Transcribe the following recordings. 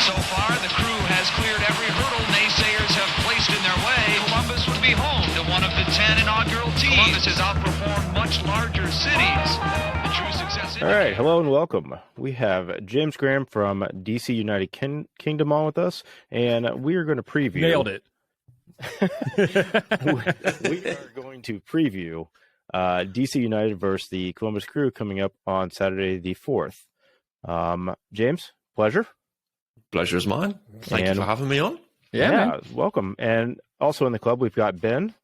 So far, the crew has cleared every hurdle naysayers have placed in their way. Columbus would be home to one of the 10 inaugural teams. Columbus has outperformed much larger cities. The true success. All right, hello and welcome. We have James Graham from DC United Kingdom on with us, and we are going to preview. Nailed it. We are going to preview DC United versus the Columbus Crew coming up on Saturday the 4th. James, pleasure. Pleasure is mine. Thank you for having me on. Yeah, welcome. And also in the club, we've got Ben.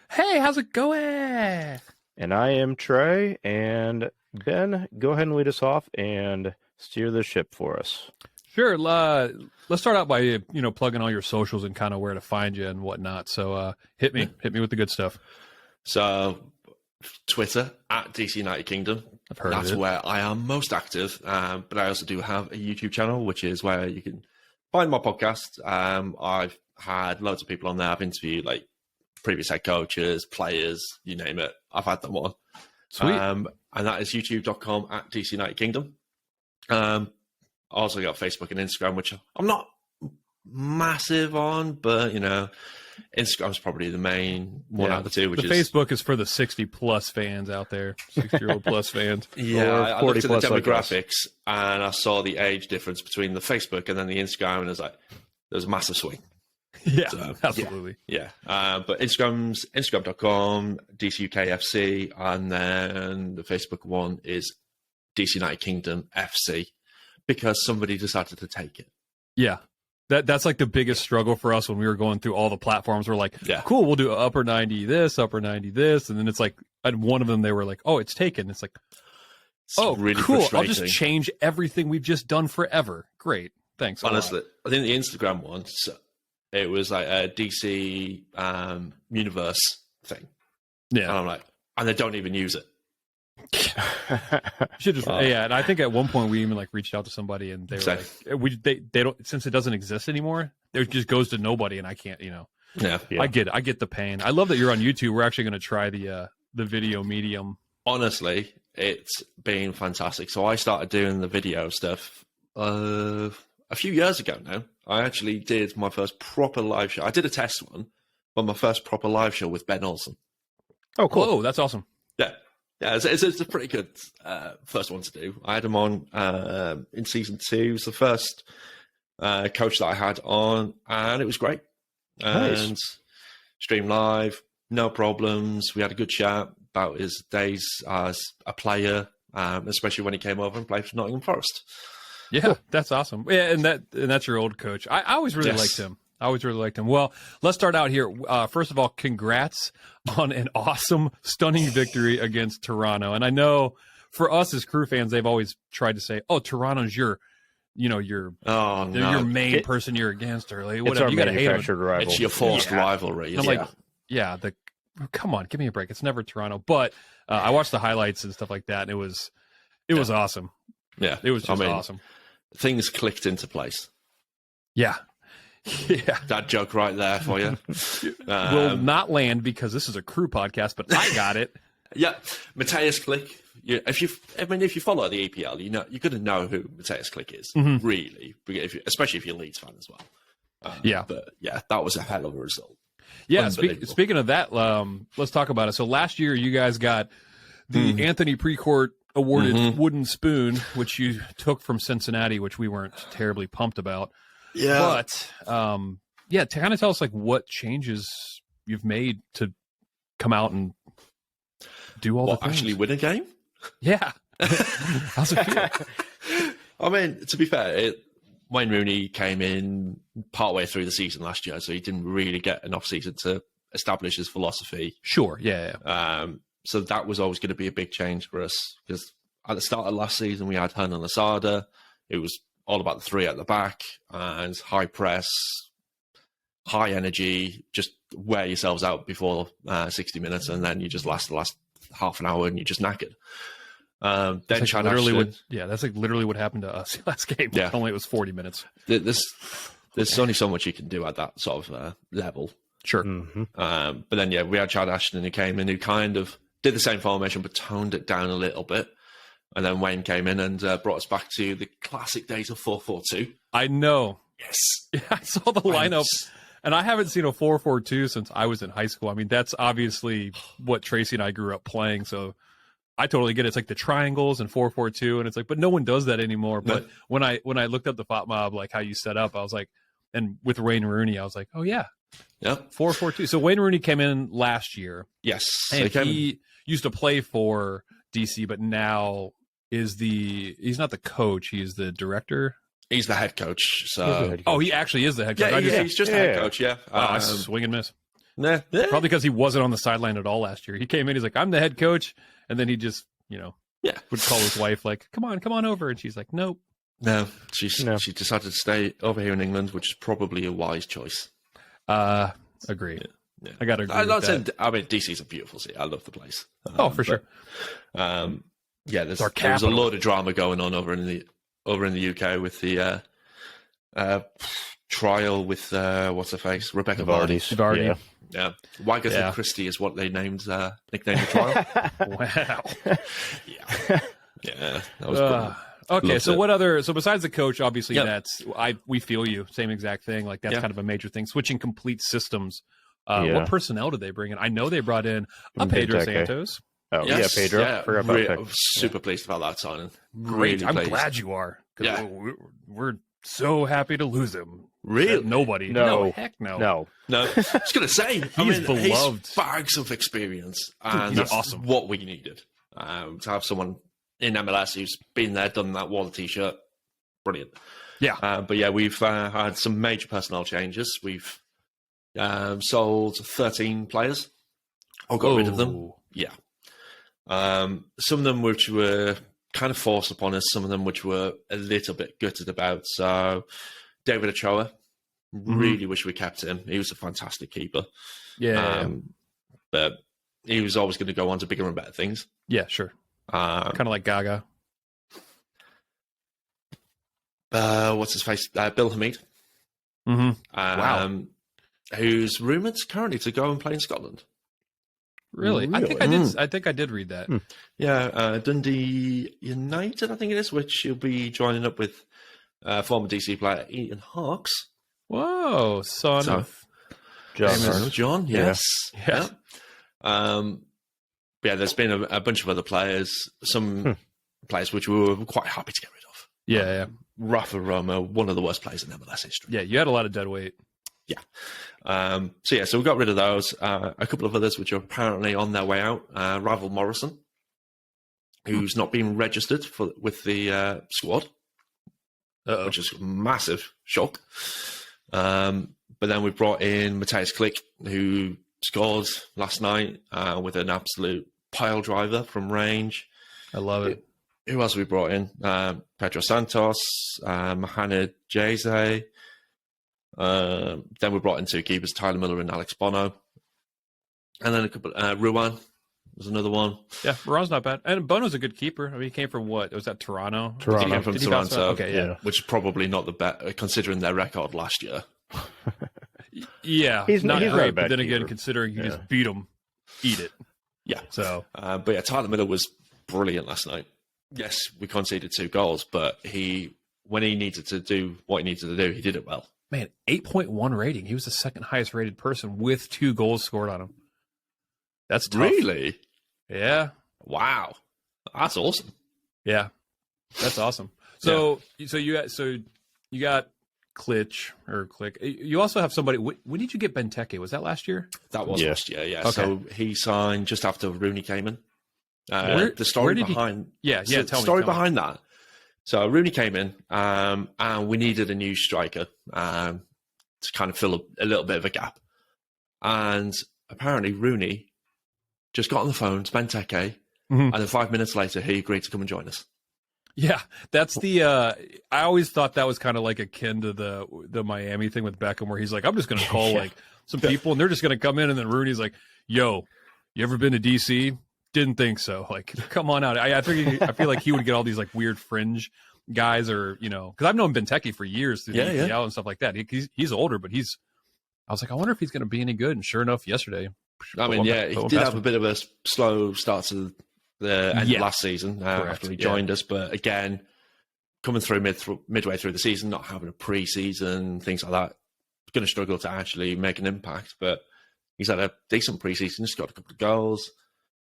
Hey, how's it going? And I am Trey. And Ben, go ahead and lead us off and steer the ship for us. Sure. Let's start out by plugging all your socials and kind of where to find you and whatnot. So hit me with the good stuff. So Twitter at DC United Kingdom. I've heard That's of it. where I am most active. But I also do have a YouTube channel, which is where you can find my podcast. I've had loads of people on there. I've interviewed like previous head coaches, players, you name it. I've had them on. Sweet. And that is youtube.com at DC United Kingdom. I also got Facebook and Instagram, which I'm not massive on, but Instagram's probably the main one out of the two. Which the is Facebook is for the 60-plus fans out there, 60-year-old plus fans. Yeah, I 40 looked at the plus like us. demographics and I saw the age difference between the Facebook and then the Instagram, and it was like there's a massive swing. Yeah, So, absolutely. Yeah, but Instagram's instagram.com DCUKFC, and then the Facebook one is DC United Kingdom FC because somebody decided to take it. Yeah. That's like the biggest struggle for us when we were going through all the platforms. We're like, Yeah. cool, we'll do upper 90 this, upper 90 this. And then it's like, at one of them, they were like, oh, it's taken. It's like, It's oh, really cool. I'll frustrating. just change everything we've just done forever. Great. Thanks. a lot. Honestly, I think the Instagram one, it was like a DC universe thing. And Yeah. I'm like, and they don't even use it. Should just, yeah. And I think at one point we even like reached out to somebody and they were Same. like, they don't, since it doesn't exist anymore, it just goes to nobody. And I can't, Yeah. I get the pain. I love that you're on YouTube. We're actually going to try the video medium. Honestly, it's been fantastic. So I started doing the video stuff a few years ago now. I actually did my first proper live show. I did a test one, but my first proper live show with Ben Olsen. Oh, cool. Oh, that's awesome. Yeah. Yeah, it's a pretty good first one to do. I had him on in season 2. It was the first coach that I had on, and it was great. Nice. And stream live, no problems. We had a good chat about his days as a player, especially when he came over and played for Nottingham Forest. Yeah, that's awesome. Yeah, and that's your old coach. I always really liked him. Well, let's start out here. First of all, congrats on an awesome, stunning victory against Toronto. And I know for us as Crew fans, they've always tried to say, "Oh, Toronto's your main person you're against," or like, It's whatever. our You got to hate them. manufactured rival. It's your forced rivalry. And I'm like, yeah, come on, give me a break. It's never Toronto. But I watched the highlights and stuff like that, and it was awesome. yeah, It was just awesome. Things clicked into place. Yeah. Yeah. That joke right there for you. Will not land because this is a Crew podcast, but I got it. Yeah, Mateus Click. If you follow the EPL, you're going to know who Mateus Click is, really, especially if you're a Leeds fan as well. Yeah. But yeah, that was a hell of a result. Yeah, Unbelievable. speaking of that, let's talk about it. So last year you guys got the Anthony Precourt awarded wooden spoon, which you took from Cincinnati, which we weren't terribly pumped about. Yeah, But to kind of tell us like what changes you've made to come out and do all the things. actually win a game? Yeah. How's it feel? I mean, to be fair, Wayne Rooney came in partway through the season last year, so he didn't really get an off-season to establish his philosophy. Sure. Yeah. So that was always going to be a big change for us, because at the start of last season, we had Hernan Losada. It was all about the three at the back and high press, high energy, just wear yourselves out before 60 minutes, and then you just last the last half an hour and you're just knackered. Then That's Chad like literally Ashton, that's like literally what happened to us last game. Yeah. Only it was 40 minutes. there's only so much you can do at that sort of level. Sure. But then, we had Chad Ashton who came in, who kind of did the same formation but toned it down a little bit. And then Wayne came in and brought us back to the classic days of 4-4-2. I know. Yes. Yeah, I saw the lineup, and I haven't seen a 4-4-2 since I was in high school. I mean, that's obviously what Tracy and I grew up playing, so I totally get it. It's like the triangles and 4-4-2, and it's like, but no one does that anymore. But when I looked up the FOT mob, like how you set up, I was like, and with Wayne Rooney, I was like, oh yeah, 4-4-2. So Wayne Rooney came in last year. Yes, and he used to play for DC, but now he's not the coach, he's the director. He's the head coach. So he actually is the head coach. He's just the head coach. Yeah, I swing and miss. Nah. Probably because he wasn't on the sideline at all last year. He came in, he's like, I'm the head coach, and then he just would call his wife like, come on over, and she's like, nope. No, she decided to stay over here in England, which is probably a wise choice. Agree. Yeah. I got to agree. I mean, DC's a beautiful city. I love the place. For sure. There's a load of drama going on over in the UK with the trial with what's her face, Rebecca Vardy. Yeah. Wagatha Christie is what they nicknamed the trial. Wow. Yeah. That was brilliant. Okay, so what other? So besides the coach, obviously we feel you. Same exact thing. Like that's kind of a major thing. Switching complete systems. What personnel did they bring in? I know they brought in Pedro Santos. Oh yes, Pedro. Yeah, super pleased about that signing. Great. I'm glad you are. Yeah. We're so happy to lose him. Really? Nobody. No. Heck no. No. I was going to say, he's beloved. He's bags of experience. And that's awesome. What we needed. To have someone in MLS who's been there, done that, worn the t-shirt. Brilliant. Yeah. But we've had some major personnel changes. We've sold 13 players. Or got rid of them. Yeah. Some of them which were kind of forced upon us, some of them which were a little bit gutted about. So David Ochoa, really wish we kept him. He was a fantastic keeper. Yeah. But he was always going to go on to bigger and better things. Yeah, sure. Kind of like Gaga. What's his face? Bill Hamid. Wow. Who's rumoured currently to go and play in Scotland. Really? I think I did read that. Yeah, Dundee United, I think it is, which he'll be joining up with former DC player Ian Hawkes. Whoa, son of John, yes. Yeah. There's been a bunch of other players, some players which we were quite happy to get rid of. Yeah. Rafa Roma, one of the worst players in MLS history. Yeah, you had a lot of dead weight. Yeah. So we got rid of those. A couple of others which are apparently on their way out. Ravel Morrison, who's not been registered with the squad, which is a massive shock. But then we brought in Matthias Klick, who scored last night with an absolute pile driver from range. I love it. Who else we brought in? Pedro Santos, Mohamed Jeze. Then we brought in two keepers, Tyler Miller and Alex Bono. And then a couple, Ruan was another one. Yeah, Ruan's not bad. And Bono's a good keeper. I mean, he came from what? Was that Toronto? He came from Toronto. Okay, yeah. Which is probably not the best, considering their record last year. Yeah, he's not great, but then keeper. again, considering you just beat him, eat it. Yeah. So, Tyler Miller was brilliant last night. Yes, we conceded 2 goals, but when he needed to do what he needed to do, he did it well. Man, 8.1 rating. He was the second highest rated person with 2 goals scored on him. That's tough. Really? Yeah. Wow. That's awesome. Yeah. That's awesome. So you got Klick. You also have somebody. When did you get Benteke? Was that last year? That was last year. Yeah. Okay. So he signed just after Rooney came in. The story behind that. So Rooney came in, and we needed a new striker to kind of fill a little bit of a gap. And apparently Rooney just got on the phone to Benteke, and then 5 minutes later he agreed to come and join us. Yeah, that's the. I always thought that was kind of like akin to the Miami thing with Beckham, where he's like, I'm just going to call like some people, and they're just going to come in, and then Rooney's like, "Yo, you ever been to DC? Didn't think so. Like, come on out." I feel like he would get all these like weird fringe guys, or because I've known Benteke for years through the EPL and stuff like that. He's older, but I was like, I wonder if he's going to be any good. And sure enough, yesterday, he did have a bit of a slow start to the end of last season after he joined us. But again, coming through midway through the season, not having a pre-season, things like that, going to struggle to actually make an impact. But he's had a decent pre-season, just got a couple of goals.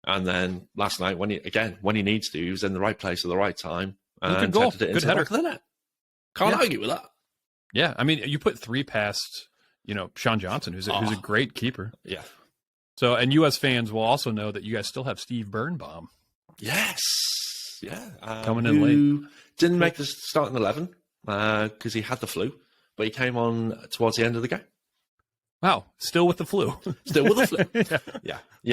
And then last night, when he needs to, he was in the right place at the right time and headed it into the back of the net. Can't argue with that. Yeah, I mean, you put 3 past, Sean Johnson, who's a great keeper. Yeah. So, and U.S. fans will also know that you guys still have Steve Birnbaum. Yes. Yeah. Coming in late. Didn't make the starting 11 because he had the flu, but he came on towards the end of the game. Wow, still with the flu. Still with the flu. Yeah. He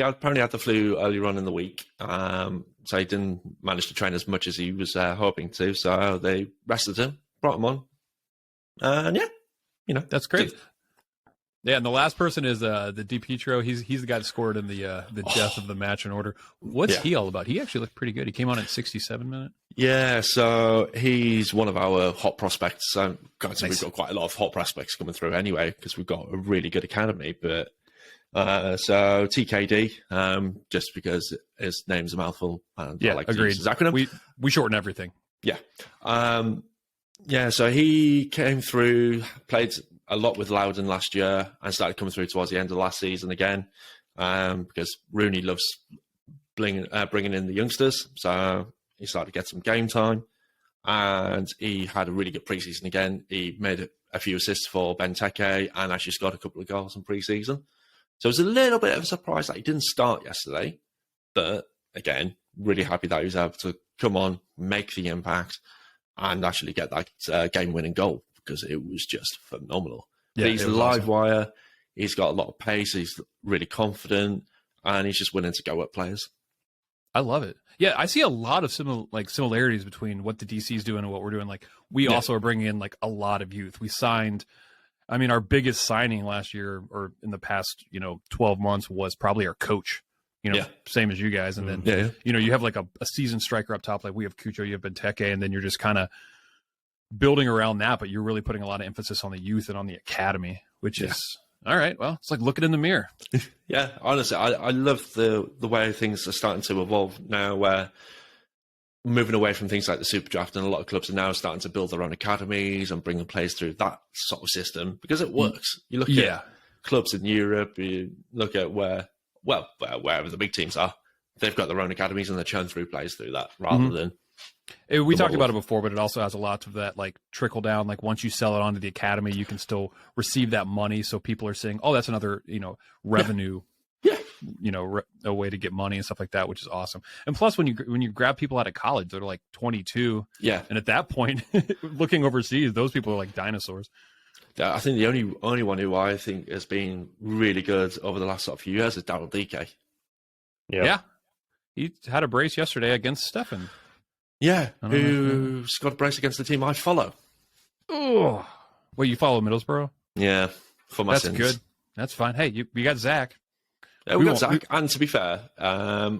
apparently had the flu earlier on in the week, so he didn't manage to train as much as he was hoping to. So they rested him, brought him on, and that's great. Yeah, and the last person is the DiPietro. He's the guy that scored in the death of the match in order. What's he all about? He actually looked pretty good. He came on at 67 minutes. Yeah, so he's one of our hot prospects. Nice. We've got quite a lot of hot prospects coming through anyway because we've got a really good academy. But so TKD, just because his name's a mouthful. And I like agreed. To use his acronym. We shorten everything. Yeah. So he came through, played a lot with Loudon last year and started coming through towards the end of last season again because Rooney loves bringing in the youngsters. So he started to get some game time and he had a really good preseason again. He made a few assists for Benteke and actually scored a couple of goals in preseason. So it was a little bit of a surprise that he didn't start yesterday. But again, really happy that he was able to come on, make the impact and actually get that game-winning goal because it was just phenomenal. Yeah, he's a live wire. He's got a lot of pace. He's really confident and he's just willing to go at players. I love it. Yeah, I see a lot of similarities between what the DC is doing and what we're doing. Like we also are bringing in like a lot of youth. We signed, our biggest signing last year or in the past, 12 months was probably our coach. Same as you guys. And then you have like a seasoned striker up top. Like we have Cucho, you have Benteke, and then you're just kind of building around that. But you're really putting a lot of emphasis on the youth and on the academy, which is all right. Well, it's like looking in the mirror. Yeah, honestly, I love the way things are starting to evolve now where moving away from things like the Super Draft and a lot of clubs are now starting to build their own academies and bringing players through that sort of system because it works. You look at clubs in Europe, you look at wherever the big teams are, they've got their own academies and they churn through players through that rather than... We talked about it before, but it also has a lot of that like trickle down. Like once you sell it onto the academy, you can still receive that money. So people are saying, "Oh, that's another revenue, a way to get money and stuff like that," which is awesome. And plus, when you grab people out of college, they're like 22, and at that point, looking overseas, those people are like dinosaurs. Yeah, I think the only one who I think has been really good over the last sort of few years is Daryl DK. Yeah, he had a brace yesterday against Stefan. Yeah, who's got a brace against the team I follow. Oh, well, you follow Middlesbrough? Yeah, for my sins. That's good. That's fine. Hey, you got Zach. Yeah, we got Zach. And to be fair,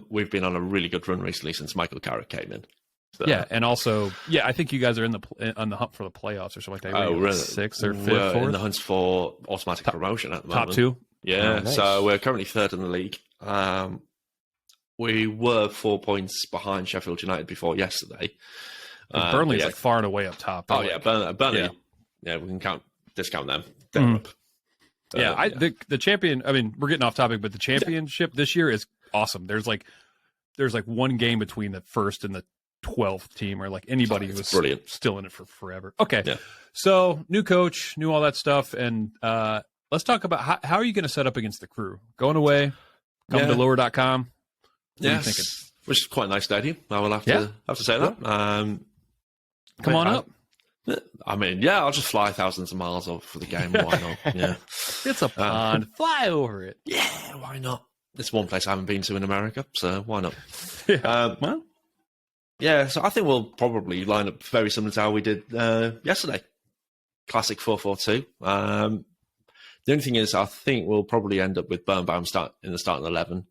we've been on a really good run recently since Michael Carrick came in. So. Yeah, and also, I think you guys are on the hunt for the playoffs or something like that. We're 6th or 5th, we're 4th? in the hunt for automatic promotion at the moment. Top 2? Yeah, nice. So we're currently 3rd in the league. We were 4 points behind Sheffield United before yesterday. Burnley's like far and away up top. Burnley. Yeah, we can discount them. They're up. The champion. I mean, we're getting off topic, but the championship this year is awesome. There's like one game between the 1st and the 12th team, or like anybody who's brilliant, still in it for forever. Okay, so new coach, new all that stuff, and let's talk about how are you going to set up against the Crew? Going away, coming to lower.com. Yes, which is quite a nice stadium. I will have to say that. Come on up. I mean, I'll just fly thousands of miles over for the game. Why not? Yeah, it's a pond. Fly over it. Yeah, why not? It's one place I haven't been to in America, so why not? So I think we'll probably line up very similar to how we did yesterday. Classic 4-4-2. The only thing is, I think we'll probably end up with Birnbaum in the starting 11.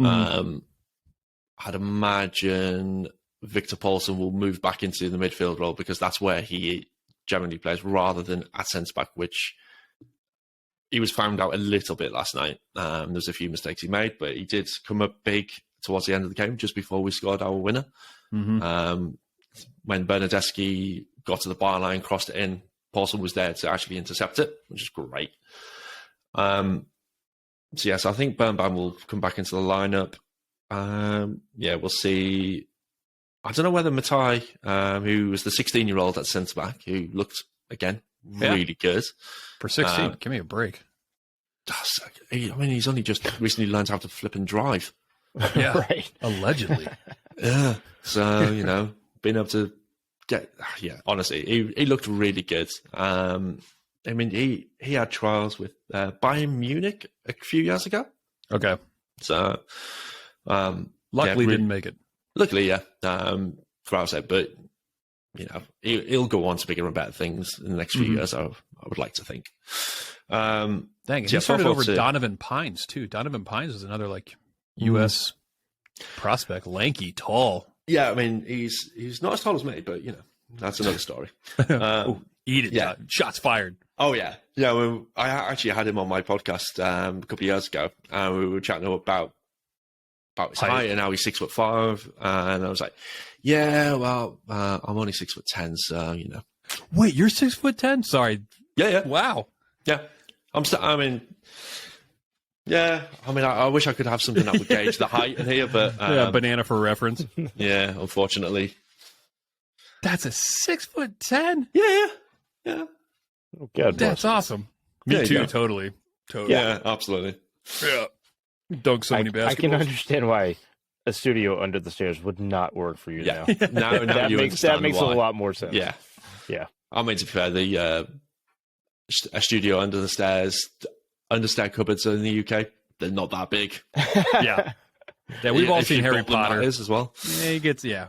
I'd imagine Victor Paulsen will move back into the midfield role because that's where he generally plays rather than at centre-back, which he was found out a little bit last night. There's a few mistakes he made, but he did come up big towards the end of the game, just before we scored our winner. When Bernadeschi got to the byline, crossed it in, Paulson was there to actually intercept it, which is great. So yes, I think Birnbaum will come back into the lineup. We'll see. I don't know whether Matai, who was the 16-year-old at centre back, who looked again really good for 16. Give me a break. He's only just recently learned how to flip and drive. Yeah, right. Allegedly. Yeah. So being able to get, honestly, he looked really good. He had trials with Bayern Munich a few years ago. Okay. So, luckily didn't make it. Luckily, yeah. For our sake, but he'll go on to bigger and better things in the next few years. I would like to think. Dang, he started over Donovan Pines too. Donovan Pines is another U.S. prospect, lanky, tall. Yeah, I mean he's not as tall as me, but that's another story. Eat it, yeah. Shots fired. Oh yeah, yeah. Well, I actually had him on my podcast a couple of years ago, and we were chatting about his height and how he's 6'5", and I was like, yeah, well, I'm only 6'10", so Wait, you're 6'10"? Sorry. Yeah. Wow. Yeah, I wish I could have something that would gauge the height in here, but banana for reference. Yeah, unfortunately. That's a 6'10". Yeah. Oh, God, that's awesome. Me too. Totally. Yeah, absolutely. Yeah. Dunk so many basketballs. I can understand why a studio under the stairs would not work for you now. Now that makes a lot more sense. Yeah. I mean, to be fair, a studio under the stairs, understair cupboards in the UK, they're not that big. Yeah, we've all seen Harry Potter as well. Yeah, he gets Yeah.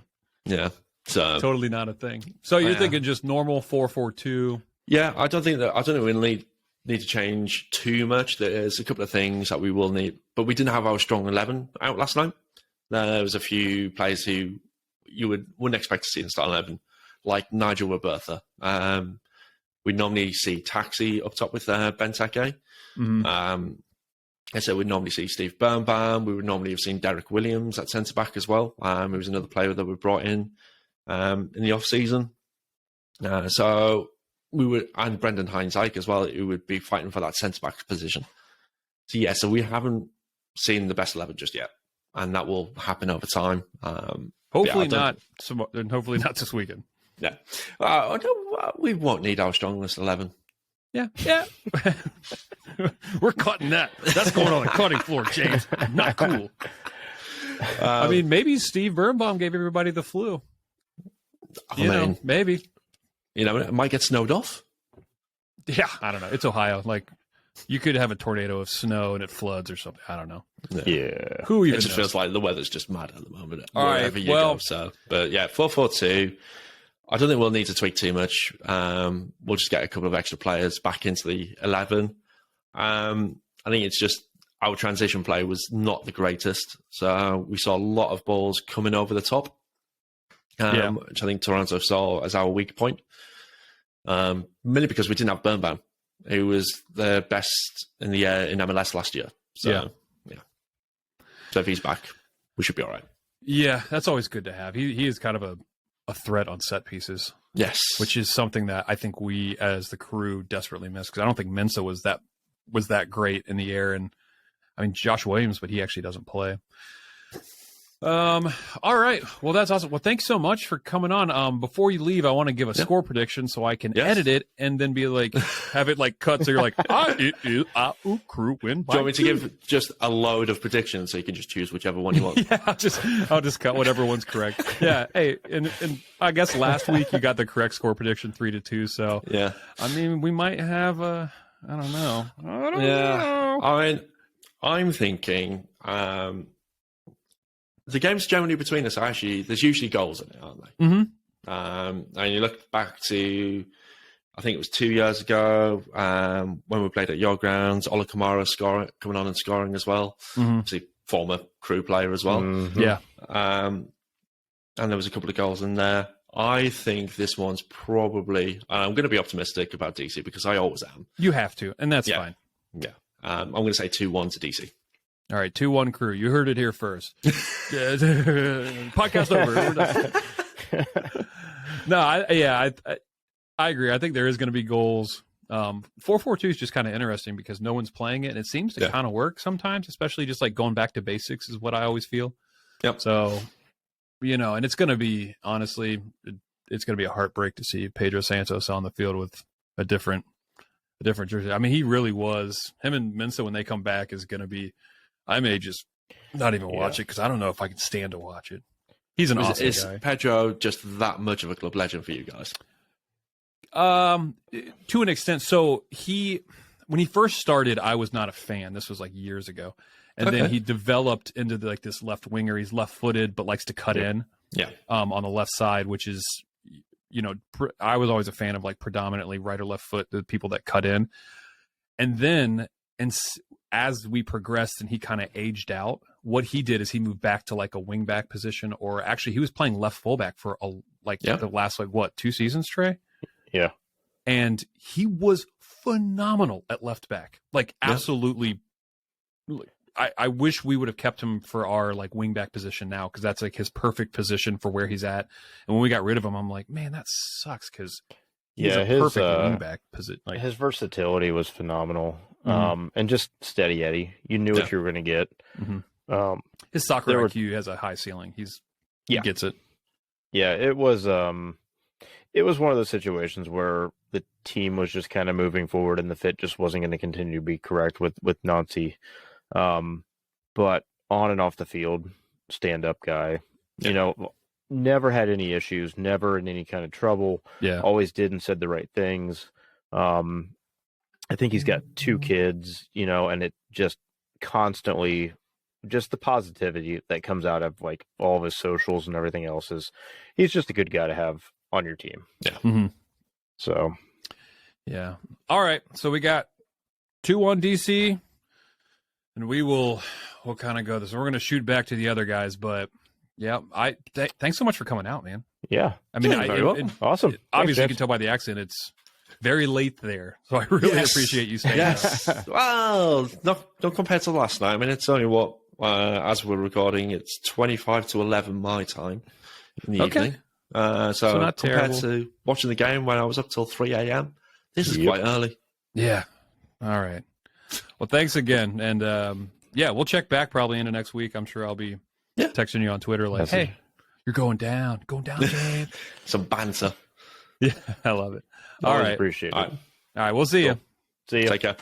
So totally not a thing. So you're thinking just normal 4-4-2? Yeah, I don't think we'll need to change too much. There's a couple of things that we will need, but we didn't have our strong 11 out last night. There was a few players who you wouldn't expect to see in the starting 11, like Nigel Robertha. We normally see Taxi up top with Benteke. So we'd normally see Steve Birnbaum. We would normally have seen Derek Williams at centre back as well. He was another player that we brought in the off season. So we would, and Brendan Hines-Ike as well, who would be fighting for that centre back position. So we haven't seen the best 11 just yet, and that will happen over time. Hopefully not this weekend. Yeah, we won't need our strongest 11. Yeah. We're cutting that. That's going on the cutting floor, James. Not cool. I mean, maybe Steve Birnbaum gave everybody the flu. Maybe. It might get snowed off. Yeah, I don't know. It's Ohio. You could have a tornado of snow and it floods or something. I don't know. Yeah. Who even It just knows? feels like the weather's just mad at the moment. All wherever right, you go. So, but yeah, 4-4-2. I don't think we'll need to tweak too much. We'll just get a couple of extra players back into the 11. I think it's just our transition play was not the greatest. So we saw a lot of balls coming over the top, which I think Toronto saw as our weak point. Mainly because we didn't have Birnbaum, who was the best in the air in MLS last year. So, yeah. So if he's back, we should be all right. Yeah, that's always good to have. He is kind of a threat on set pieces. Yes. Which is something that I think we as the crew desperately miss, because I don't think Mensah was that great in the air. And I mean, Josh Williams, but he actually doesn't play. All right. Well, that's awesome. Well, thanks so much for coming on. Before you leave, I want to give a score prediction so I can edit it and then be like, have it cut. So you're like, crew win. Do you want me to give just a load of predictions so you can just choose whichever one you want? Yeah, I'll just cut whatever one's correct. Yeah. Hey, and I guess last week you got the correct score prediction 3-2. So yeah, I mean, we might have I don't know. I don't know. I'm thinking, the games generally between us there's usually goals in it, aren't they? Mm-hmm. And you look back to, I think it was 2 years ago, when we played at your grounds, Ola Kamara coming on and scoring as well. Mm-hmm. Obviously, former crew player as well. Mm-hmm. Yeah. And there was a couple of goals in there. I think this one's probably, I'm going to be optimistic about DC because I always am. You have to, and that's fine. Yeah. I'm going to say 2-1 to DC. All right, 2-1 Crew. You heard it here first. Podcast over. We're done. No, I agree. I think there is going to be goals. 4-4-2 is just kind of interesting because no one's playing it, and it seems to kind of work sometimes, especially just like going back to basics is what I always feel. Yep. So, and it's going to be, honestly, it's going to be a heartbreak to see Pedro Santos on the field with a different jersey. I mean, he really was. Him and Mensah, when they come back, is going to be. I may just not even watch it because I don't know if I can stand to watch it. He's an awesome guy. Is Pedro just that much of a club legend for you guys? To an extent. So when he first started, I was not a fan. This was like years ago. And then he developed into this left winger. He's left-footed, but likes to cut in. Yeah. On the left side, which is, I was always a fan of like predominantly right or left foot, the people that cut in. And then, as we progressed and he kind of aged out, what he did is he moved back to like a wing back position, or actually he was playing left fullback for the last 2 seasons, Trey. Yeah. And he was phenomenal at left back. Like absolutely. I wish we would have kept him for our like wing back position now, because that's like his perfect position for where he's at. And when we got rid of him, I'm like, man, that sucks, because he's a perfect wing back position. Like, his versatility was phenomenal, and just steady Eddie. You knew what you were going to get. Mm-hmm. His soccer IQ has a high ceiling. He gets it. Yeah, it was one of those situations where the team was just kind of moving forward, and the fit just wasn't going to continue to be correct with Nancy. But on and off the field, stand-up guy, never had any issues, never in any kind of trouble. Yeah. Always did and said the right things. I think he's got 2 kids, and it just constantly, just the positivity that comes out of like all of his socials and everything else he's just a good guy to have on your team. Yeah. Mm-hmm. So. Yeah. All right. So we got 2-1 DC. And we'll kind of go this. We're going to shoot back to the other guys, but yeah, thanks so much for coming out, man. Yeah. I mean, awesome. Obviously, you can tell by the accent, it's very late there. So I really appreciate you staying out. Well, not compared to last night. I mean, it's only as we're recording, it's 25 to 11 my time in the evening. So not compared to watching the game when I was up till 3 a.m., this is quite early. Yeah. All right. Well, thanks again. And we'll check back probably into next week. I'm sure I'll be texting you on Twitter like, hey, you're going down, Dave. Some banter. Yeah, I love it. All right. Appreciate it. All right, we'll see you. See you. Take care.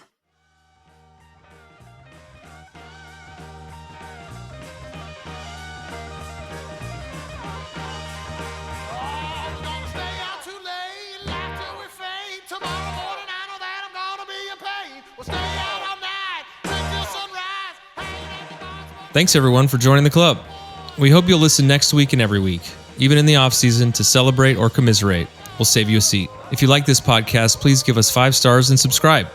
Thanks everyone for joining the club. We hope you'll listen next week and every week, even in the off season, to celebrate or commiserate. We'll save you a seat. If you like this podcast, please give us 5 stars and subscribe.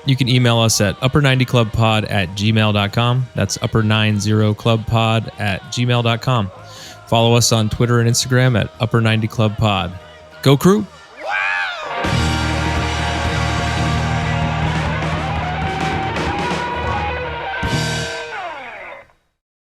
You can email us at upper90clubpod@gmail.com. That's upper90clubpod@gmail.com. Follow us on Twitter and Instagram at upper90clubpod. Go Crew!